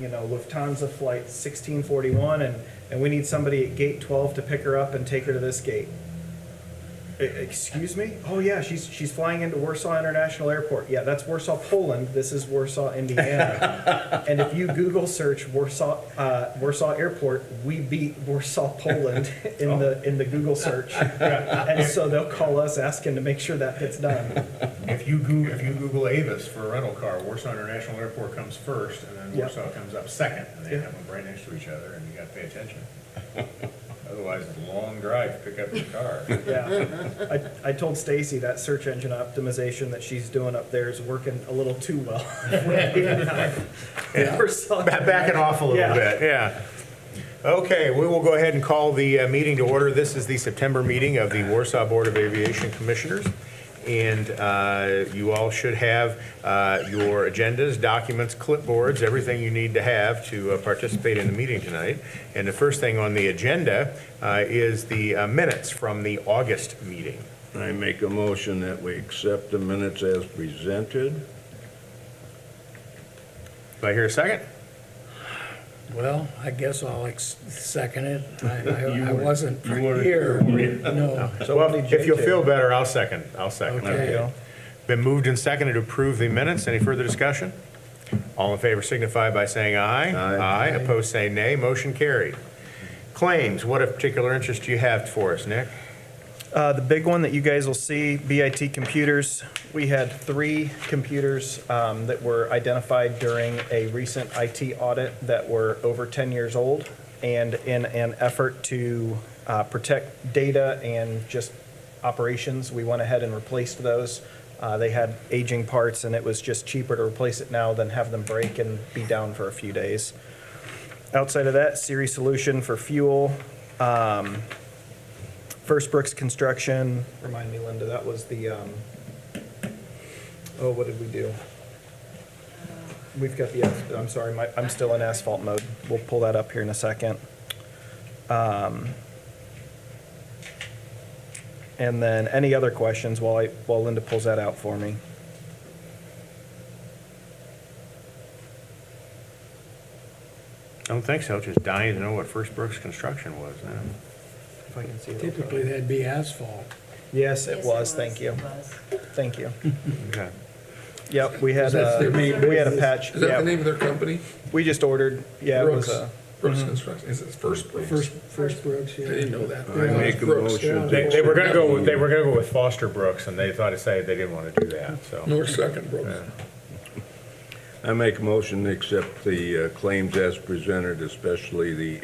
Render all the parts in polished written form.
Lufthansa flight 1641, and we need somebody at gate 12 to pick her up and take her to this gate. Excuse me? Oh yeah, she's flying into Warsaw International Airport. Yeah, that's Warsaw, Poland. This is Warsaw, Indiana. And if you Google search Warsaw Airport, we beat Warsaw, Poland in the Google search. And so they'll call us asking to make sure that gets done. If you Google Avis for a rental car, Warsaw International Airport comes first, and then Warsaw comes up second, and they have them right next to each other, and you got to pay attention. Otherwise, it's a long drive to pick up your car. Yeah, I told Stacy that search engine optimization that she's doing up there is working a little too well. Backing off a little bit, yeah. Okay, we will go ahead and call the meeting to order. This is the September meeting of the Warsaw Board of Aviation Commissioners. And you all should have your agendas, documents, clipboards, everything you need to have to participate in the meeting tonight. And the first thing on the agenda is the minutes from the August meeting. I make a motion that we accept the minutes as presented. Do I hear a second? Well, I guess I'll second it. I wasn't here. No. So Well, if you'll feel better, I'll second. Okay. Okay. Been moved and seconded to approve the minutes. Any further discussion? All in favor signify by saying aye. Aye. Opposed say nay. Motion carried. Claims. What particular interest do you have for us, Nick? The big one that you guys will see, BIT computers. We had 3 computers that were identified during a recent IT audit that were over 10 years old. And in an effort to protect data and just operations, we went ahead and replaced those. They had aging parts, and it was just cheaper to replace it now than have them break and be down for a few days. Outside of that, Siri solution for fuel. First Brooks Construction, remind me, Linda, that was the, what did we do? We've got the, I'm sorry, I'm still in asphalt mode. We'll pull that up here in a second. And then any other questions while Linda pulls that out for me? I don't think so. Just dying to know what First Brooks Construction was now. If I can see it. Typically, that'd be asphalt. Yes, it was, thank you. Thank you. Okay. Yep, we had That's their main a business. patch. Is that Yeah, the name of their company? we just ordered, yeah, it was Brooks. Brooks Construction. Is it First Brooks? First Brooks, I yeah. didn't know that. I make a Brooks. motion. They were going to go with Foster Brooks, and they thought to say they didn't want to do that. So. North Second Brooks. Yeah. I make a motion to accept the claims as presented, especially the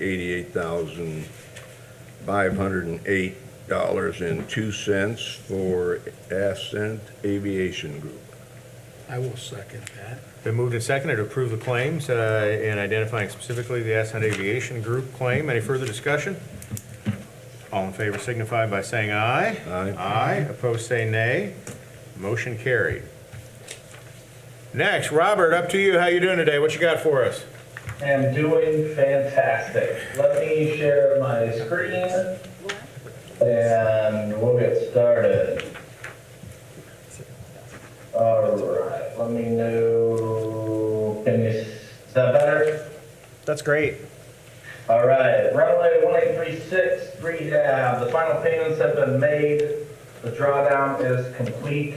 $88,508.02 for Ascent Aviation Group. I will second that. Been moved and seconded to approve the claims in identifying specifically the Ascent Aviation Group claim. Any further discussion? All in favor signify by saying aye. Aye. Aye. Opposed say nay. Motion carried. Next, Robert, up to you. How you doing today? What you got for us? I'm doing fantastic. Let me share my screen and we'll get started. All right, let me know. Is that better? that's great. All right, runway 1836, rehab. The final payments have been made. The drawdown is complete.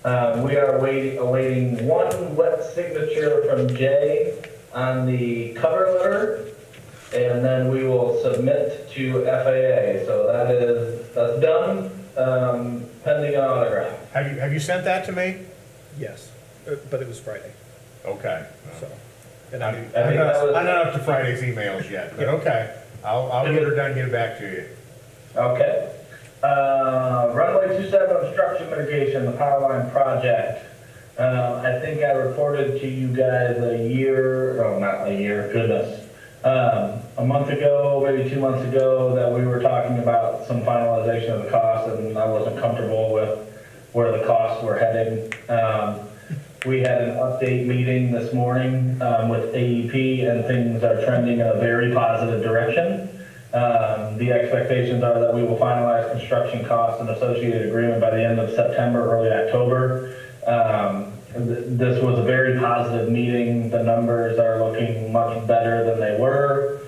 We are awaiting one wet signature from Jay on the cover letter, and then we will submit to FAA. So that's done, pending an autograph. Have you sent that to me? Yes, but it was Friday, Okay. so. And I I, think I'm that was not up to Friday's emails yet, but okay. I'll get her done and get it back to you. okay. Runway 27 obstruction mitigation, the power line project. I think I reported to you guys a month ago, maybe 2 months ago, that we were talking about some finalization of the cost, and I wasn't comfortable with where the costs were heading. We had an update meeting this morning with AEP, and things are trending in a very positive direction. The expectations are that we will finalize construction costs and associated agreement by the end of September, early October. This was a very positive meeting. The numbers are looking much better than they were.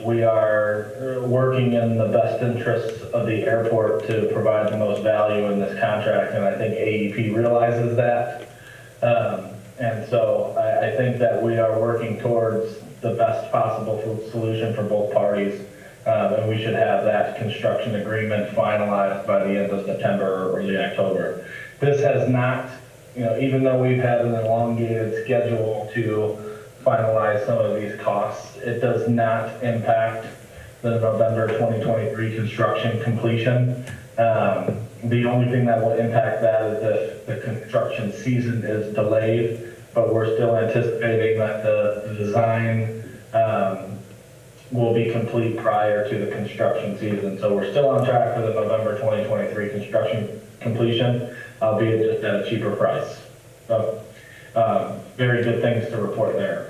We are working in the best interests of the airport to provide the most value in this contract, and I think AEP realizes that. And so I think that we are working towards the best possible solution for both parties. And we should have that construction agreement finalized by the end of September or early October. This has not, even though we've had an elongated schedule to finalize some of these costs, it does not impact the November 2023 construction completion. The only thing that will impact that is if the construction season is delayed, but we're still anticipating that the design will be complete prior to the construction season. So we're still on track for the November 2023 construction completion, albeit just at a cheaper price. So very good things to report there.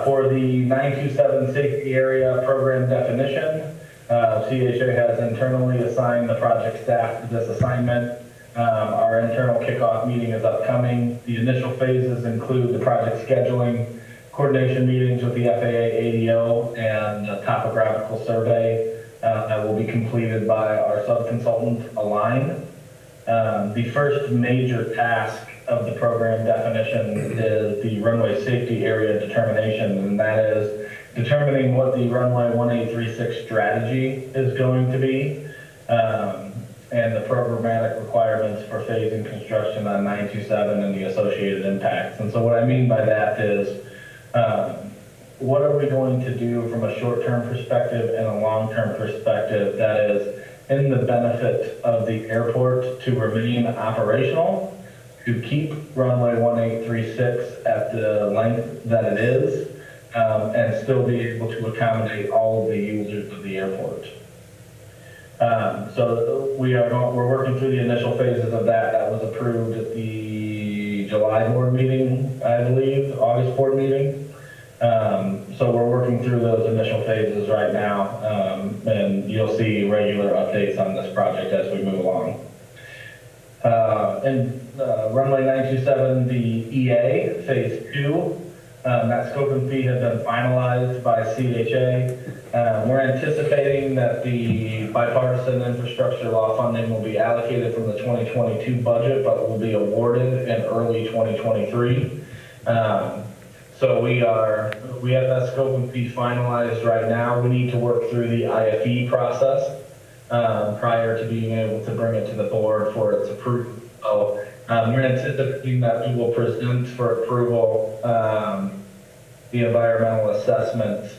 For the 927 safety area program definition, CHA has internally assigned the project staff to this assignment. Our internal kickoff meeting is upcoming. The initial phases include the project scheduling, coordination meetings with the FAA ADO, and a topographical survey that will be completed by our subconsultant, Align. The first major task of the program definition is the runway safety area determination, and that is determining what the runway 1836 strategy is going to be, and the programmatic requirements for phasing construction on 927 and the associated impacts. And so what I mean by that is, what are we going to do from a short-term perspective and a long-term perspective that is in the benefit of the airport to remain operational, to keep runway 1836 at the length that it is, and still be able to accommodate all of the users of the airport. So we're working through the initial phases of that. That was approved at the July board meeting, I believe, August board meeting. So we're working through those initial phases right now, and you'll see regular updates on this project as we move along. And runway 927, the EA, phase 2, that scope and fee has been finalized by CHA. We're anticipating that the bipartisan infrastructure law funding will be allocated from the 2022 budget, but will be awarded in early 2023. So we have that scope and fee finalized right now. We need to work through the IFE process prior to being able to bring it to the board for its approval. So we're anticipating that we will present for approval the environmental assessment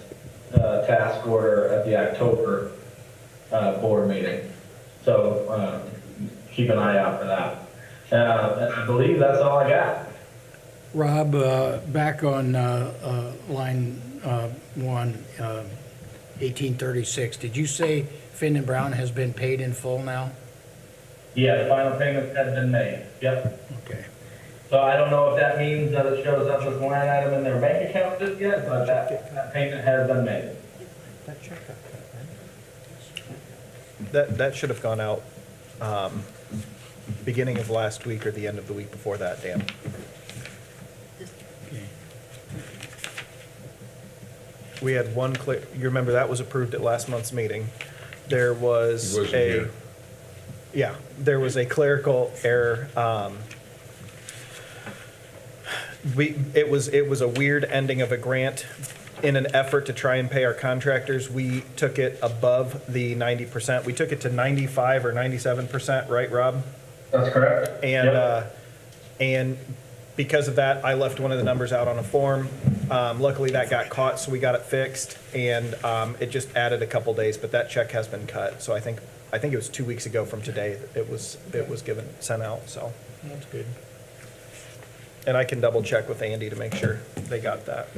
task order at the October board meeting. So keep an eye out for that. And I believe that's all I got. Rob, back on line 1836, did you say Finn and Brown has been paid in full now? Yeah, the final payments have been made. Yep. Okay. So I don't know if that means that it shows up as a line item in their bank account just yet, but that payment has been made. That should have gone out beginning of last week or the end of the week before that, Dan. Okay. We had one you remember that was approved at last month's meeting. There was He wasn't here. Yeah, there was a clerical error. It was a weird ending of a grant. In an effort to try and pay our contractors, we took it above the 90%. We took it to 95 or 97%, right, Rob? That's correct. And Yep. and because of that, I left one of the numbers out on a form. Luckily, that got caught, so we got it fixed, and it just added a couple days. But that check has been cut, so I think it was 2 weeks ago from today it was sent out. So, That's good. and I can double check with Andy to make sure they got that.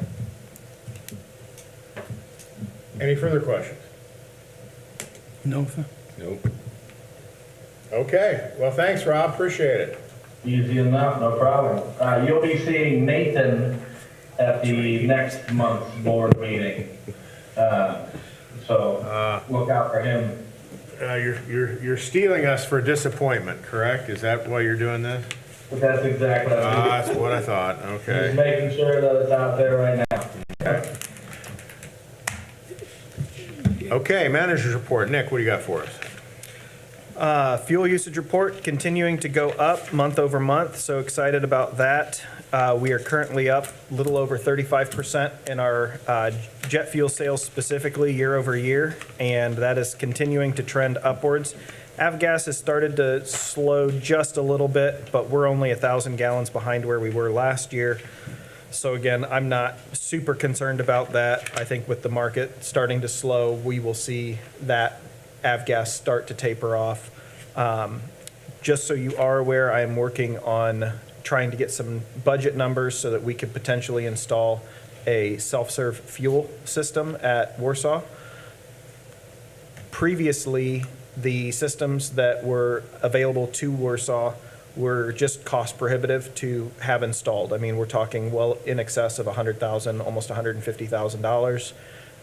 Any further questions? No, Nope. Okay, well, thanks, Rob, appreciate it. Easy enough, no problem. You'll be seeing Nathan at the next month's board meeting. So look out for him. You're stealing us for disappointment, correct? Is that why you're doing this? But that's exactly what I'm That's what I thought, just okay. making sure that it's out there right now. Okay, manager's report. Nick, what do you got for us? Fuel usage report continuing to go up month over month, so excited about that. We are currently up a little over 35% in our jet fuel sales specifically year over year, and that is continuing to trend upwards. Avgas has started to slow just a little bit, but we're only 1,000 gallons behind where we were last year. So again, I'm not super concerned about that. I think with the market starting to slow, we will see that avgas start to taper off. Just so you are aware, I am working on trying to get some budget numbers so that we could potentially install a self-serve fuel system at Warsaw. Previously, the systems that were available to Warsaw were just cost prohibitive to have installed. I mean, we're talking well in excess of $100,000, almost $150,000.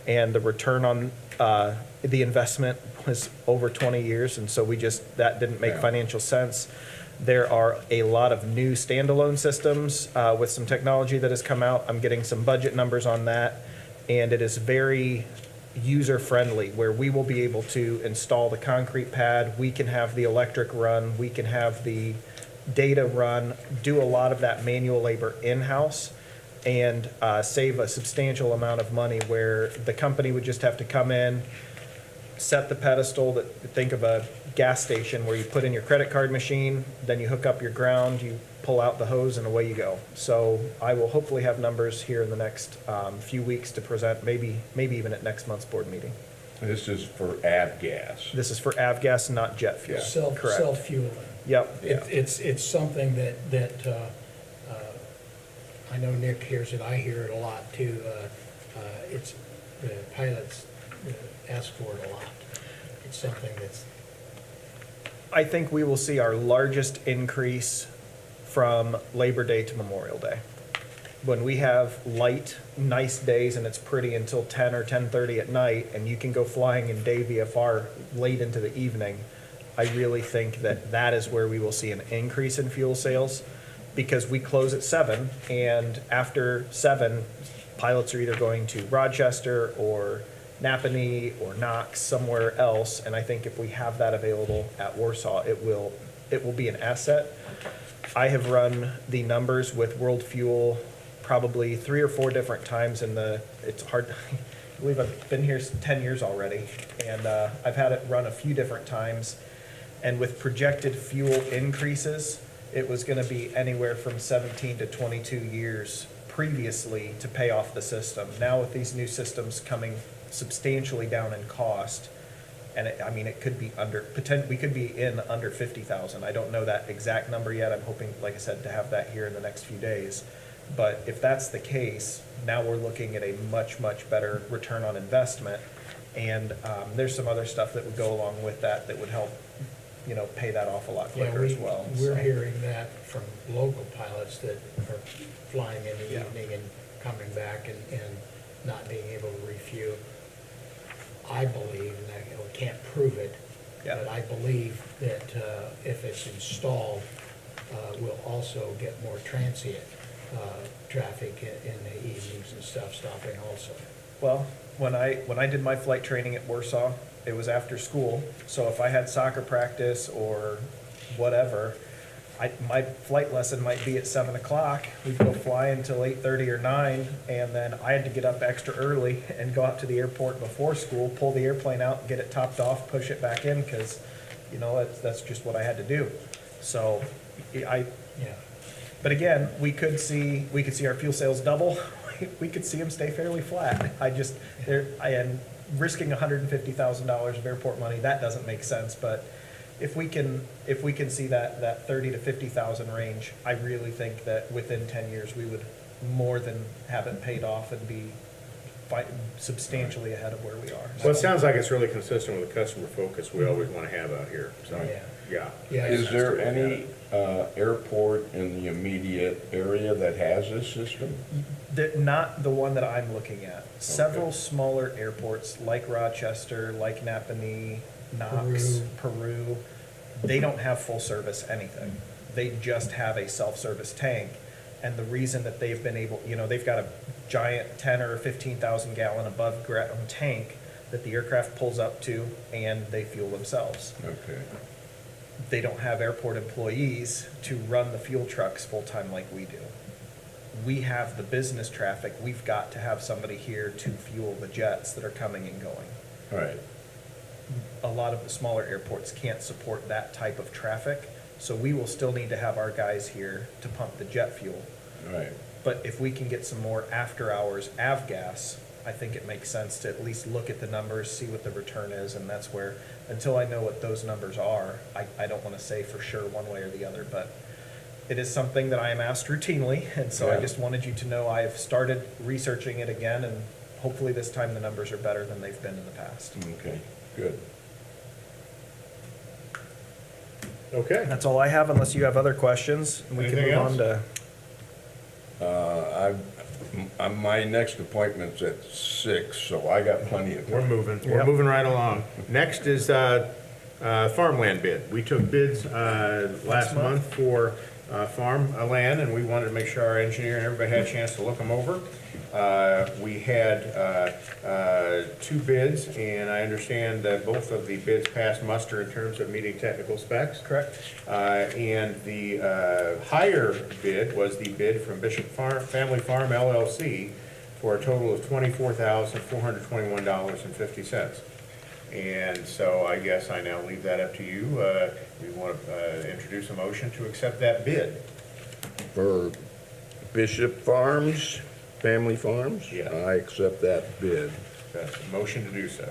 And the return on the investment was over 20 years. And so that didn't make financial sense. There are a lot of new standalone systems with some technology that has come out. I'm getting some budget numbers on that. And it is very user-friendly, where we will be able to install the concrete pad, we can have the electric run, we can have the data run, do a lot of that manual labor in-house, and save a substantial amount of money, where the company would just have to come in, set the pedestal, think of a gas station where you put in your credit card machine, then you hook up your ground, you pull out the hose, and away you go. So I will hopefully have numbers here in the next few weeks to present, maybe even at next month's board meeting. This is for avgas. This is for avgas, not jet fuel. Correct. Self-fueling. Yep. It's something that I know Nick hears it, I hear it a lot too. It's, the pilots ask for it a lot. It's something that's, I think we will see our largest increase from Labor Day to Memorial Day. When we have light, nice days and it's pretty until 10 or 10:30 at night, and you can go flying in day VFR late into the evening, I really think that is where we will see an increase in fuel sales, because we close at 7, and after 7, pilots are either going to Rochester or Napanee or Knox, somewhere else, and I think if we have that available at Warsaw, it will be an asset. I have run the numbers with World Fuel probably 3 or 4 different times it's hard, I believe I've been here 10 years already, and I've had it run a few different times, and with projected fuel increases, it was gonna be anywhere from 17 to 22 years previously to pay off the system. Now with these new systems coming substantially down in cost, and it could be we could be in under 50,000. I don't know that exact number yet. I'm hoping, like I said, to have that here in the next few days. But if that's the case, now we're looking at a much, much better return on investment. And there's some other stuff that would go along with that would help, pay that off a lot quicker as well. We're So, hearing that from local pilots that are flying in the Yeah. evening and coming back and not being able to refuel. I believe, and I can't prove it, Yeah. but I believe that if it's installed, we'll also get more transient traffic in the evenings and stuff stopping also. well, when I did my flight training at Warsaw, it was after school. So if I had soccer practice or whatever, my flight lesson might be at 7 o'clock. We'd go fly until 8:30 or 9, and then I had to get up extra early and go out to the airport before school, pull the airplane out, get it topped off, push it back in, because, that's just what I had to do. So Yeah. but again, we could see our fuel sales double. We could see them stay fairly flat. I am risking $150,000 of airport money. That doesn't make sense. But if we can see that 30 to 50,000 range, I really think that within 10 years we would more than have it paid off and be substantially ahead of where we are. Well, it sounds like it's really consistent with the customer focus we always want to have out here, so, yeah. Yeah. Is there any airport in the immediate area that has this system? Not the one that I'm looking at. Several smaller airports like Rochester, like Napanee, Knox, Peru, they don't have full service anything. they just have a self-service tank. And the reason that they've been able, they've got a giant 10 or 15,000 gallon above ground tank that the aircraft pulls up to and they fuel themselves. Okay. They don't have airport employees to run the fuel trucks full-time like we do. We have the business traffic. We've got to have somebody here to fuel the jets that are coming and going. All right. A lot of the smaller airports can't support that type of traffic, so we will still need to have our guys here to pump the jet fuel. All right. But if we can get some more after-hours avgas, I think it makes sense to at least look at the numbers, see what the return is, and that's where, until I know what those numbers are, I don't want to say for sure one way or the other, but it is something that I am asked routinely, and so I Yeah. just wanted you to know I have started researching it again, and hopefully this time the numbers are better than they've been in the past. Okay, good. Okay. That's all I have, unless you have other questions, and we can Anything move on to. My next appointment's at 6, so I got plenty of We're time. moving, we're Yep. moving right along. Next is farmland bid. We took bids last month for farmland, and we wanted to make sure our engineer and everybody had a chance to look them over. We had 2 bids, and I understand that both of the bids passed muster in terms of meeting technical specs. Correct. And the higher bid was the bid from Bishop Family Farm LLC for a total of $24,421.50. And so I guess I now leave that up to you. We want to introduce a motion to accept that bid. For Bishop Farms, Family Farms? Yeah. I accept that bid. That's a motion to do so.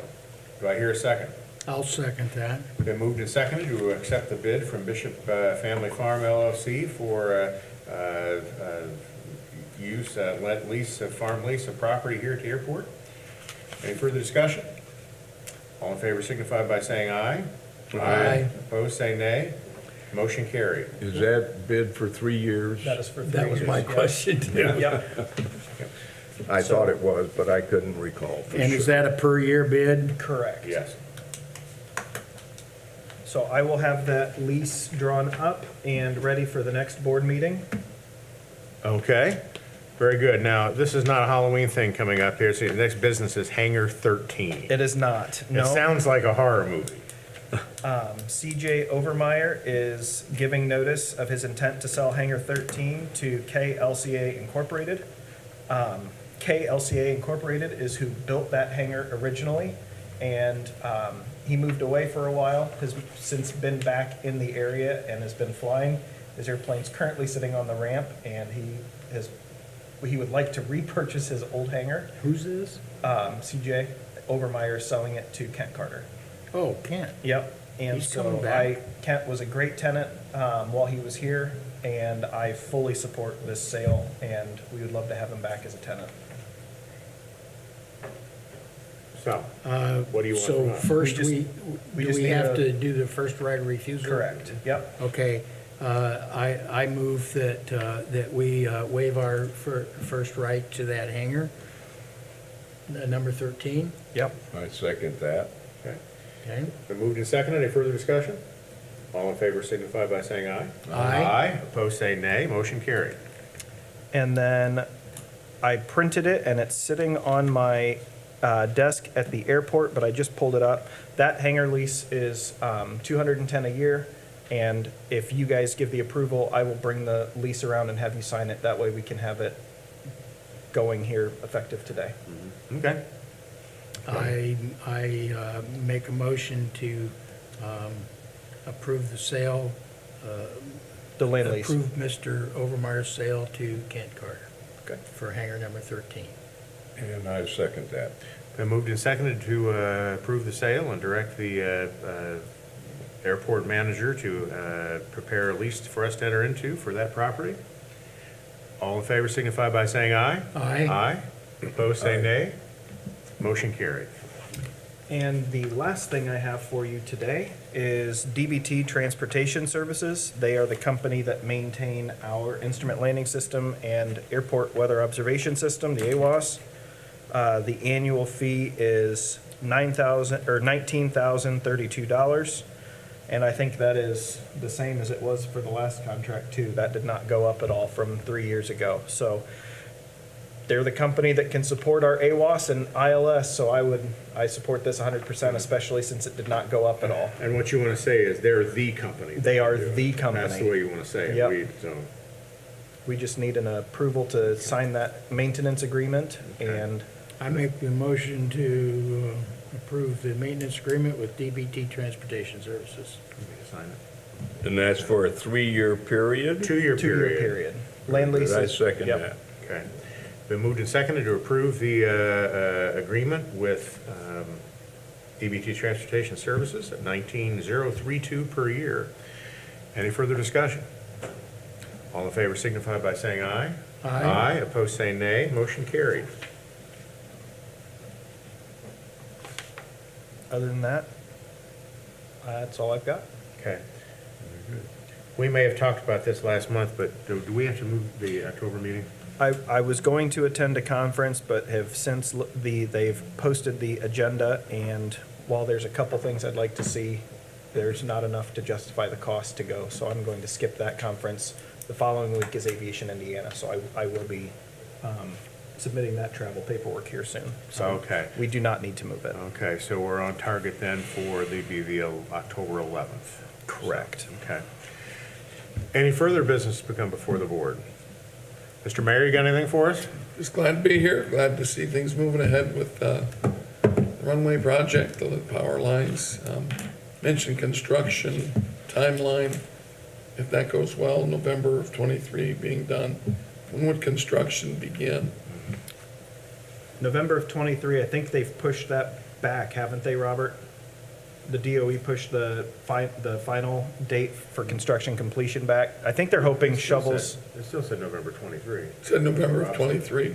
Do I hear a second? I'll second that. Been moved and seconded to accept the bid from Bishop Family Farm LLC for farm lease of property here at the airport. Any further discussion? All in favor signify by saying aye. Aye. Opposed, say nay. Motion carried. Is that bid for 3 years? That is for 3 That was years, my yeah. question too. Yep, I thought it was, but I couldn't recall for And is sure. that a per year bid? correct. Yes. So I will have that lease drawn up and ready for the next board meeting. Okay, very good. Now, this is not a Halloween thing coming up here. See, the next business is Hangar 13. It is not, It no. sounds like a horror movie. CJ Overmeyer is giving notice of his intent to sell Hangar 13 to KLCA Incorporated. KLCA Incorporated is who built that hangar originally, and he moved away for a while, has since been back in the area and has been flying. His airplane's currently sitting on the ramp, and he would like to repurchase his old hangar. Who's this? CJ Overmeyer is selling it to Kent Carter. Oh, Kent. Yep, and He's coming so back. Kent was a great tenant while he was here, and I fully support this sale, and we would love to have him back as a tenant. So, what do you want So from us? first, we do just we need have a- to do the first right of refusal? Correct, yep. Okay, I move that we waive our first right to that hangar, number 13, Yep. I second that. Okay. okay? Been moved and seconded. Any further discussion? All in favor signify by saying aye. Aye. Aye. Opposed, say nay. Motion carried. And then I printed it, and it's sitting on my desk at the airport, but I just pulled it up. That hangar lease is $210 a year, and if you guys give the approval, I will bring the lease around and have you sign it. That way we can have it going here effective today. Okay. I make a motion to approve the sale, The land lease. approve Mr. Overmeyer's sale to Kent Carter Okay. for hangar number 13. And I second that. Been moved and seconded to approve the sale and direct the airport manager to prepare a lease for us to enter into for that property. All in favor signify by saying aye. Aye. Aye. Opposed, say nay. Motion carried. And the last thing I have for you today is DBT Transportation Services. They are the company that maintain our instrument landing system and airport weather observation system, the AWOS. The annual fee is $19,032. And I think that is the same as it was for the last contract too. That did not go up at all from 3 years ago. So they're the company that can support our AWAS and ILS, so I support this 100%, especially since it did not go up at all. And what you want to say is they're the company. They are that do it. the company. That's the way you want to say it. Yep. So, We just need an approval to sign that maintenance agreement, and I make the motion to approve the maintenance agreement with DBT Transportation Services. you may sign it. And that's for a 3-year period? 2-year two-year period. period. Land lease. I is- second yep. that. Okay. Been moved and seconded to approve the agreement with DBT Transportation Services at $19,032 per year. Any further discussion? All in favor signify by saying aye. Aye. Aye, opposed say nay. Motion carried. Other than that, that's all I've got. Okay. We may have talked about this last month, but do we have to move the October meeting? I was going to attend a conference, but have since, they've posted the agenda, and while there's a couple things I'd like to see, there's not enough to justify the cost to go, so I'm going to skip that conference. The following week is Aviation Indiana, so I will be submitting that travel paperwork here soon. So Okay. we do not need to move it. Okay, so we're on target then for the October 11th. Correct. Okay. Any further business to come before the board? Mr. Mayor, you got anything for us? Just glad to be here, glad to see things moving ahead with the runway project, the power lines. Mentioned construction timeline, if that goes well, November of '23 being done. When would construction begin? November of '23, I think they've pushed that back, haven't they, Robert? The DOE pushed the final date for construction completion back. I think they're hoping shovels. It still said November 23. Said November of '23.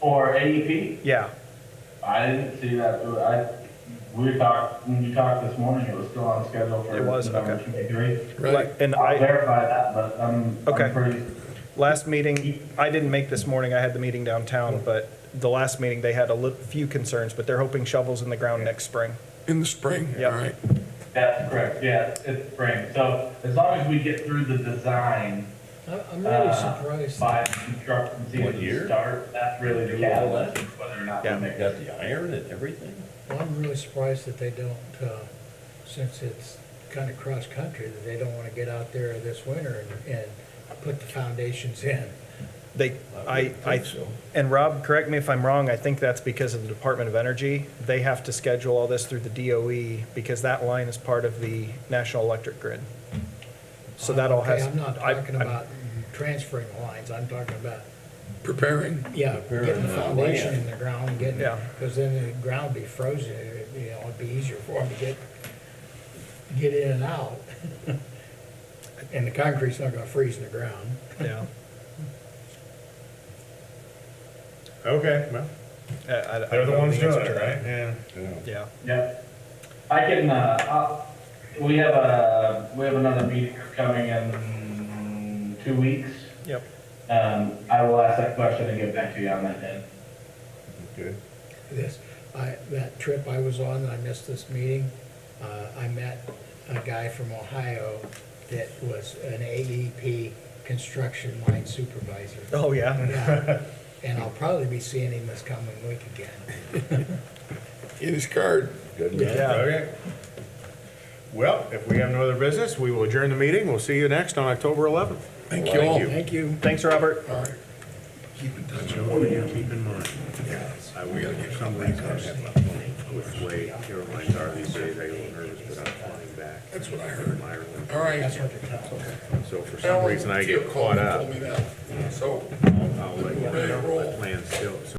For AEP, Yeah, I didn't see that. When you talked this morning, it was still on schedule for It was, November okay. 23. Right. and I'll verify that, but I'm Okay. pretty, last meeting, I didn't make this morning, I had the meeting downtown, but the last meeting, they had a few concerns, but they're hoping shovels in the ground next spring. In the spring, all Yep. right. that's correct, yeah, it's spring. So as long as we get through the design, I'm really surprised. by construction season start, that's really the catalyst, whether or not we Yeah. make Got it. the iron and everything? Well, I'm really surprised that they don't, since it's kind of cross-country, that they don't want to get out there this winter and put the foundations in. They, I, think so. and Rob, correct me if I'm wrong, I think that's because of the Department of Energy. They have to schedule all this through the DOE because that line is part of the National Electric Grid. So that all Okay, has. I'm not I- talking I'm- about transferring lines, I'm talking about, Preparing. yeah, getting the the foundation land. in the ground, getting, Yeah. because then the ground would be frozen, it'd be easier for them to get in and out. And the concrete's not gonna freeze in the ground. Yeah. Okay, well, I they're don't the know ones doing answer it, to that. right? Yeah. Yeah. Yep. I can, we have another meeting coming in 2 weeks. Yep. I will ask that question and get back to you on that then. Okay. That trip I was on, I missed this meeting, I met a guy from Ohio that was an AEP construction line supervisor. Oh, yeah. Yeah, and I'll probably be seeing him this coming week again. Get his card. Good enough. Yeah. Okay. Well, if we have no other business, we will adjourn the meeting. We'll see you next on October 11th. Thank you all. Thank you. Thanks, Robert. All right. Keep in touch. What do you keep in mind? We gotta get some reason I have my phone with the way airlines are these days. I get a little nervous, but I'm flying back. That's what I heard. from Ireland. All right. That's what they're telling me. So for some reason I get Called caught and up. told me that. So, I'll let you Ready to know. roll. My plan's still.